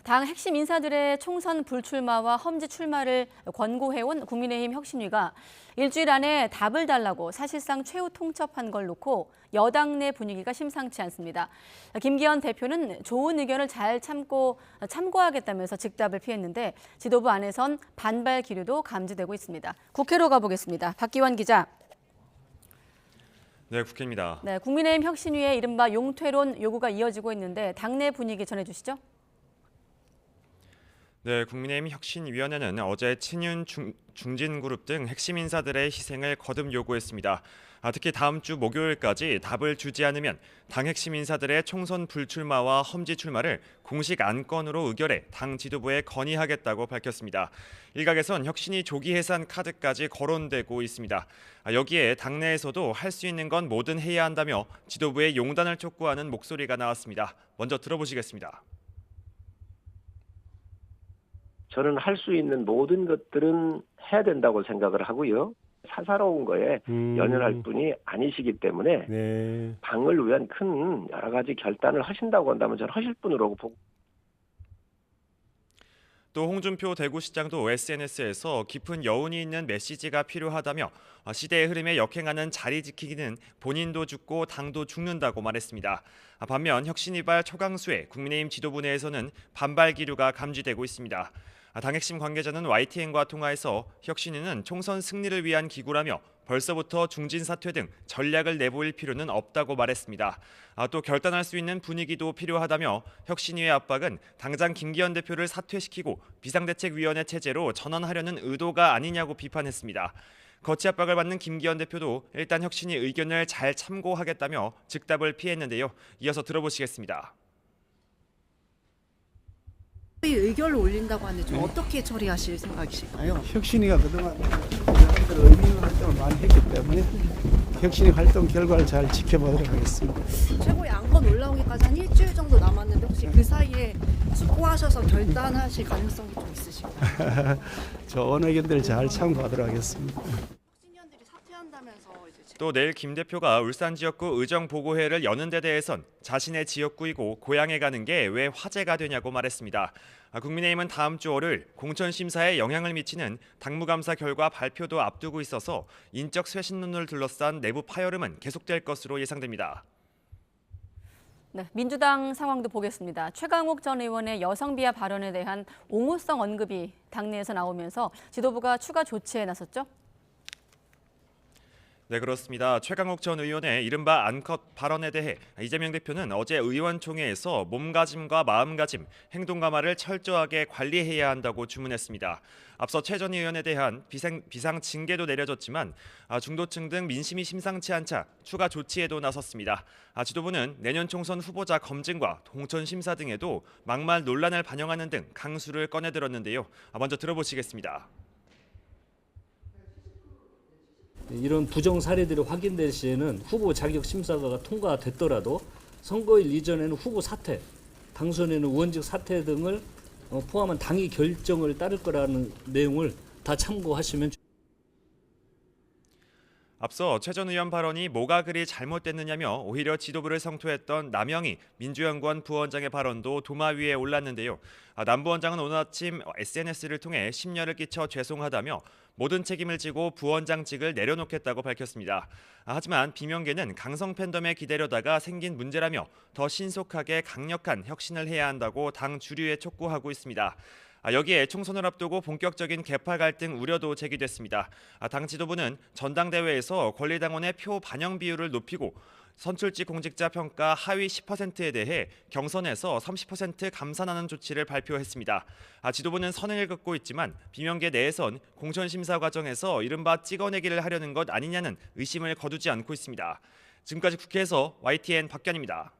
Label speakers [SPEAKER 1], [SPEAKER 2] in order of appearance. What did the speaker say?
[SPEAKER 1] 당 핵심 인사들의 총선 불출마와 험지 출마를 권고해온 국민의힘 혁신위가 일주일 안에 답을 달라고 사실상 최후 통첩한 걸 놓고 여당 내 분위기가 심상치 않습니다. 김기현 대표는 좋은 의견을 잘 참고하겠다면서 즉답을 피했는데 지도부 안에선 반발 기류도 감지되고 있습니다. 국회로 가보겠습니다. 박기환 기자.
[SPEAKER 2] 네, 국회입니다.
[SPEAKER 1] 네, 국민의힘 혁신위의 이른바 용퇴론 요구가 이어지고 있는데 당내 분위기 전해주시죠.
[SPEAKER 2] 네, 국민의힘 혁신위원회는 어제 친윤 중진그룹 등 핵심 인사들의 희생을 거듭 요구했습니다. 특히 다음 주 목요일까지 답을 주지 않으면 당 핵심 인사들의 총선 불출마와 험지 출마를 공식 안건으로 의결해 당 지도부에 건의하겠다고 밝혔습니다. 일각에선 혁신이 조기 해산 카드까지 거론되고 있습니다. 여기에 당내에서도 할 수 있는 건 뭐든 해야 한다며 지도부의 용단을 촉구하는 목소리가 나왔습니다. 먼저 들어보시겠습니다.
[SPEAKER 3] 저는 할 수 있는 모든 것들은 해야 된다고 생각을 하고요. 사사로운 거에 연연할 분이 아니시기 때문에
[SPEAKER 4] 네.
[SPEAKER 3] 당을 위한 큰 여러 가지 결단을 하신다고 한다면 저는 하실 분으로 보고.
[SPEAKER 2] 또 홍준표 대구시장도 SNS에서 깊은 여운이 있는 메시지가 필요하다며 시대의 흐름에 역행하는 자리 지키기는 본인도 죽고 당도 죽는다고 말했습니다. 반면 혁신이발 초강수의 국민의힘 지도부 내에서는 반발 기류가 감지되고 있습니다. 당 핵심 관계자는 YTN과 통화에서 혁신위는 총선 승리를 위한 기구라며 벌써부터 중진 사퇴 등 전략을 내보일 필요는 없다고 말했습니다. 또 결단할 수 있는 분위기도 필요하다며 혁신위의 압박은 당장 김기현 대표를 사퇴시키고 비상대책위원회 체제로 전환하려는 의도가 아니냐고 비판했습니다. 거치 압박을 받는 김기현 대표도 일단 혁신위 의견을 잘 참고하겠다며 즉답을 피했는데요. 이어서 들어보시겠습니다.
[SPEAKER 5] 의결을 올린다고 하는데 좀 어떻게 처리하실 생각이실까요?
[SPEAKER 4] 혁신이가 그동안 의미 있는 활동을 많이 했기 때문에 혁신이 활동 결과를 잘 지켜보도록 하겠습니다.
[SPEAKER 5] 최고의 안건 올라오기까지 한 일주일 정도 남았는데 혹시 그 사이에 숙고하셔서 결단하실 가능성이 좀 있으실까요?
[SPEAKER 4] 좋은 의견들 잘 참고하도록 하겠습니다.
[SPEAKER 5] 혁신위원들이 사퇴한다면서 이제
[SPEAKER 2] 또 내일 김 대표가 울산 지역구 의정보고회를 여는 데 대해선 자신의 지역구이고 고향에 가는 게 왜 화제가 되냐고 말했습니다. 국민의힘은 다음 주 월요일 공천심사에 영향을 미치는 당무감사 결과 발표도 앞두고 있어서 인적 쇄신론을 둘러싼 내부 파열음은 계속될 것으로 예상됩니다.
[SPEAKER 1] 네, 민주당 상황도 보겠습니다. 최강욱 전 의원의 여성 비하 발언에 대한 옹호성 언급이 당내에서 나오면서 지도부가 추가 조치에 나섰죠.
[SPEAKER 2] 네, 그렇습니다. 최강욱 전 의원의 이른바 안컷 발언에 대해 이재명 대표는 어제 의원총회에서 몸가짐과 마음가짐, 행동 감화를 철저하게 관리해야 한다고 주문했습니다. 앞서 최 전 의원에 대한 비상 징계도 내려졌지만 중도층 등 민심이 심상치 않자 추가 조치에도 나섰습니다. 지도부는 내년 총선 후보자 검증과 공천 심사 등에도 막말 논란을 반영하는 등 강수를 꺼내들었는데요. 먼저 들어보시겠습니다.
[SPEAKER 6] 이런 부정 사례들이 확인될 시에는 후보 자격 심사가 통과됐더라도 선거일 이전에는 후보 사퇴, 당선에는 의원직 사퇴 등을 포함한 당이 결정을 따를 거라는 내용을 다 참고하시면.
[SPEAKER 2] 앞서 최 전 의원 발언이 뭐가 그리 잘못됐느냐며 오히려 지도부를 성토했던 남영희 민주연구원 부원장의 발언도 도마 위에 올랐는데요. 남 부원장은 오늘 아침 SNS를 통해 심려를 끼쳐 죄송하다며 모든 책임을 지고 부원장직을 내려놓겠다고 밝혔습니다. 하지만 비명계는 강성 팬덤에 기대려다가 생긴 문제라며 더 신속하게 강력한 혁신을 해야 한다고 당 주류에 촉구하고 있습니다. 여기에 총선을 앞두고 본격적인 계파 갈등 우려도 제기됐습니다. 당 지도부는 전당대회에서 권리당원의 표 반영 비율을 높이고 선출직 공직자 평가 하위 10%에 대해 경선에서 30% 감산하는 조치를 발표했습니다. 지도부는 선행을 긋고 있지만 비명계 내에선 공천심사 과정에서 이른바 찍어내기를 하려는 것 아니냐는 의심을 거두지 않고 있습니다. 지금까지 국회에서 YTN 박견입니다.